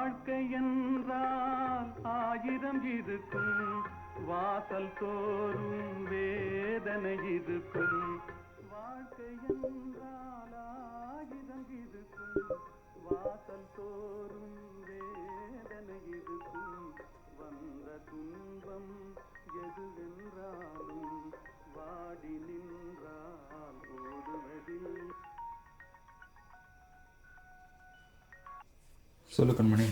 வாழ்க்கை என்றால் ஆயிரம் இருக்கும், வாசல் தோறும் வேதனை இருக்கும். வாழ்க்கை என்றால் ஆயிரம் இருக்கும், வாசல் தோறும் வேதனை இருக்கும். வந்த துன்பம் எதுவென்றாலும் வாடி நின்றால் ஓடுவதில். சொல்லு கண்மணி.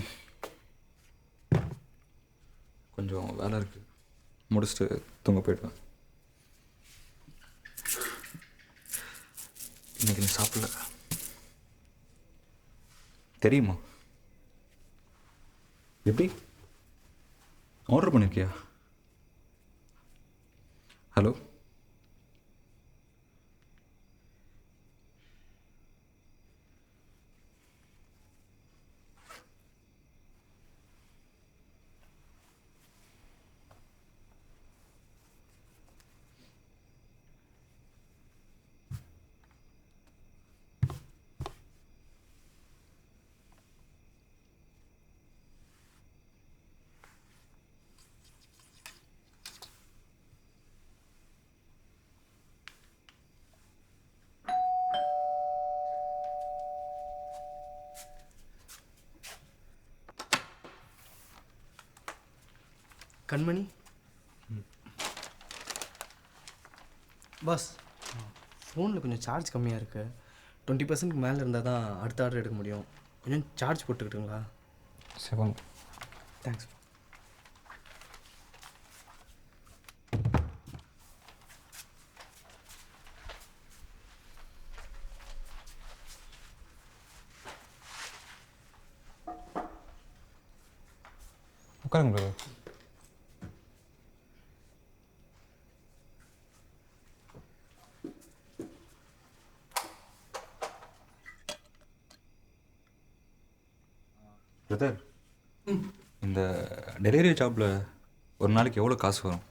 கொஞ்சம் வேலை இருக்குது, முடிச்சுட்டு தூங்க போய்டுவேன். இன்னைக்கு நீ சாப்பிடல தெரியுமா? எப்படி ஆர்டர் பண்ணியிருக்கியா? ஹலோ, கண்மணி பாஸ், ஃபோனில் கொஞ்சம் சார்ஜ் கம்மியாக இருக்குது. 20% மேலே இருந்தால் தான் அடுத்த ஆர்டர் எடுக்க முடியும். கொஞ்சம் சார்ஜ் போட்டுக்கிட்டுங்களா? செவன். தேங்க்ஸ். உட்காருங்க ப்ரோ. பிரதர், இந்த டெலிவரி ஜாப்பில் ஒரு நாளைக்கு எவ்வளோ காசு வரும்?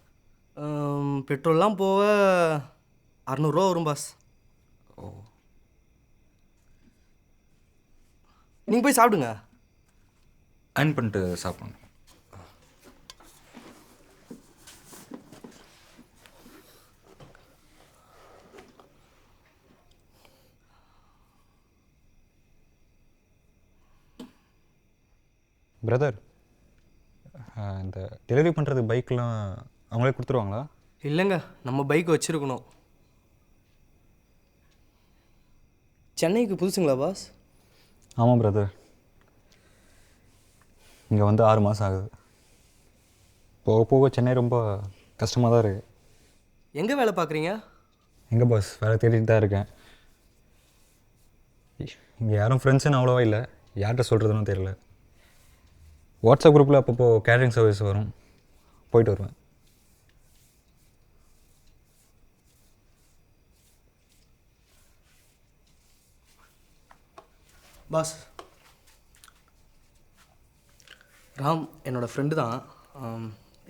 பெட்ரோல்லாம் போக 600 வரும் பாஸ். ஓ, நீங்கள் போய் சாப்பிடுங்க. அயர்ன் பண்ணிட்டு சாப்பிடணும். பிரதர், இந்த டெலிவரி பண்ணுறது பைக்கெலாம் அவங்களே கொடுத்துருவாங்களா? இல்லைங்க, நம்ம பைக் வச்சுருக்கணும். சென்னைக்கு புதுசுங்களா பாஸ்? ஆமாம் பிரதர், இங்கே வந்து 6 மாதம் ஆகுது. போக போக சென்னை ரொம்ப கஷ்டமாக தான் இருக்குது. எங்கே வேலை பார்க்குறீங்க? எங்கே பாஸ், வேலை தேடிட்டு தான் இருக்கேன். இங்கே யாரும் ஃப்ரெண்ட்ஸுன்னு அவ்வளோவா இல்லை, யார்கிட்ட சொல்கிறதுன்னு தெரியல. வாட்ஸ்அப் குரூப்பில் அப்பப்போ கேட்ரிங் சர்வீஸ் வரும், போயிட்டு வருவேன். பாஸ், ராம் என்னோடய ஃப்ரெண்டு தான்.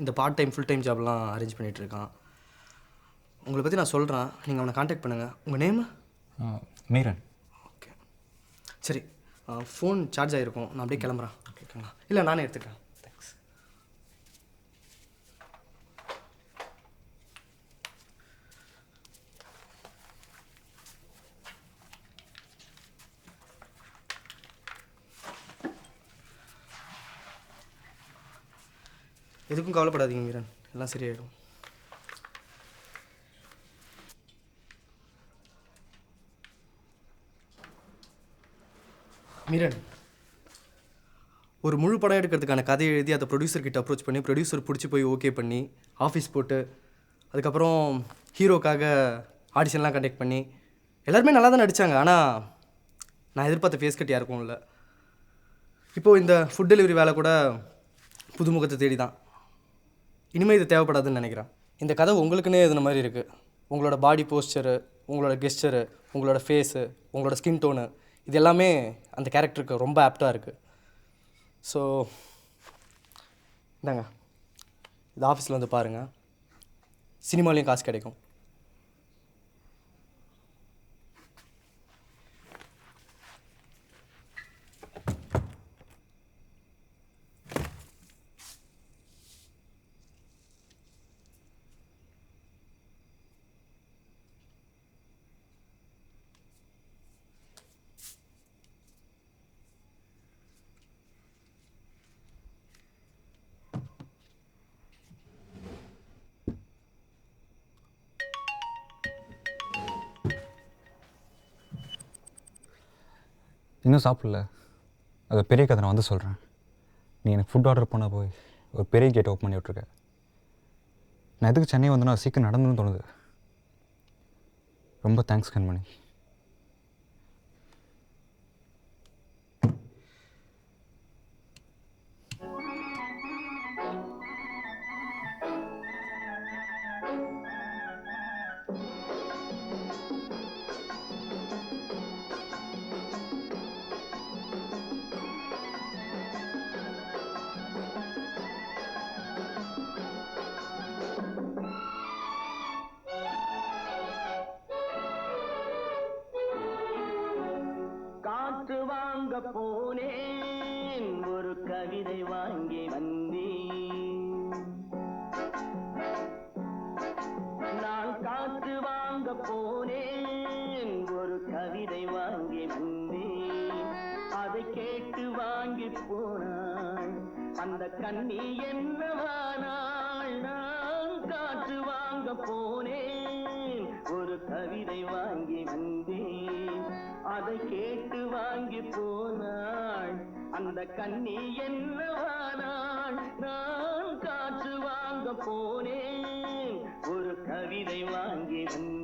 இந்த பார்ட் டைம் ஃபுல் டைம் ஜாப்லாம் அரேஞ்ச் பண்ணிகிட்ருக்கான். உங்களை பற்றி நான் சொல்கிறேன், நீங்கள் அவனை காண்டாக்ட் பண்ணுங்கள். உங்கள் நேமு? மீரன். ஓகே, சரி. ஃபோன் சார்ஜ் ஆகிருக்கும், நான் அப்படியே கிளம்புறேன். ஓகேங்களா? இல்லை, நானே எடுத்துக்கிறேன். தேங்க்ஸ். எதுக்கும் கவலைப்படாதீங்க மீரன், எல்லாம் சரியாயிடும். மீரன், ஒரு முழு படம் எடுக்கிறதுக்கான கதையை எழுதி அதை ப்ரொடியூசர்கிட்ட அப்ரோச் பண்ணி ப்ரொடியூசர் பிடிச்சி போய் ஓகே பண்ணி ஆஃபீஸ் போட்டு அதுக்கப்புறம் ஹீரோக்காக ஆடிஷன்லாம் கண்டக்ட் பண்ணி எல்லாருமே நல்லா தான் நடித்தாங்க. ஆனால் நான் எதிர்பார்த்த ஃபேஸ் கட் யாருக்கும் இல்லை. இப்போது இந்த ஃபுட் டெலிவரி வேலை கூட புதுமுகத்தை தேடி தான். இனிமேல் இது தேவைப்படாதுன்னு நினைக்கிறேன். இந்த கதை உங்களுக்குன்னே எழுதுன மாதிரி இருக்குது. உங்களோட பாடி போஸ்டரு, உங்களோட கெஸ்டரு, உங்களோட ஃபேஸு, உங்களோட ஸ்கின் டோனு, இது எல்லாமே அந்த கேரக்டருக்கு ரொம்ப ஆப்டாக இருக்குது. ஸோ இந்தாங்க, இது ஆஃபீஸில் வந்து பாருங்கள். சினிமாலேயும் காசு கிடைக்கும். இன்னும் சாப்பிடல. அது பெரிய கதை, நான் வந்து சொல்கிறேன். நீ எனக்கு ஃபுட் ஆர்டர் பண்ண போய் ஒரு பெரிய கேட் ஓப்பன் பண்ணி விட்ருக்க. நான் எதுக்கு சென்னை வந்தேன்னா சீக்கிரம் நடந்துன்னு தோணுது. ரொம்ப தேங்க்ஸ் கண்மணி. காற்று வாங்க போனேன், ஒரு கவிதை வாங்கி வந்தேன். நான் காற்று வாங்க போனேன், ஒரு கவிதை வாங்கி வந்தேன். அதை கேட்டு வாங்கி போனாள் அந்த கண்ணி என்னவானாள். நான் காற்று வாங்க போனேன், ஒரு கவிதை வாங்கி வந்தேன். அதை கேட்டு வாங்கி போனாள் அந்த கண்ணி என்னவானாள். நான் காற்று வாங்க போனேன், ஒரு கவிதை வாங்கி வந்தேன்.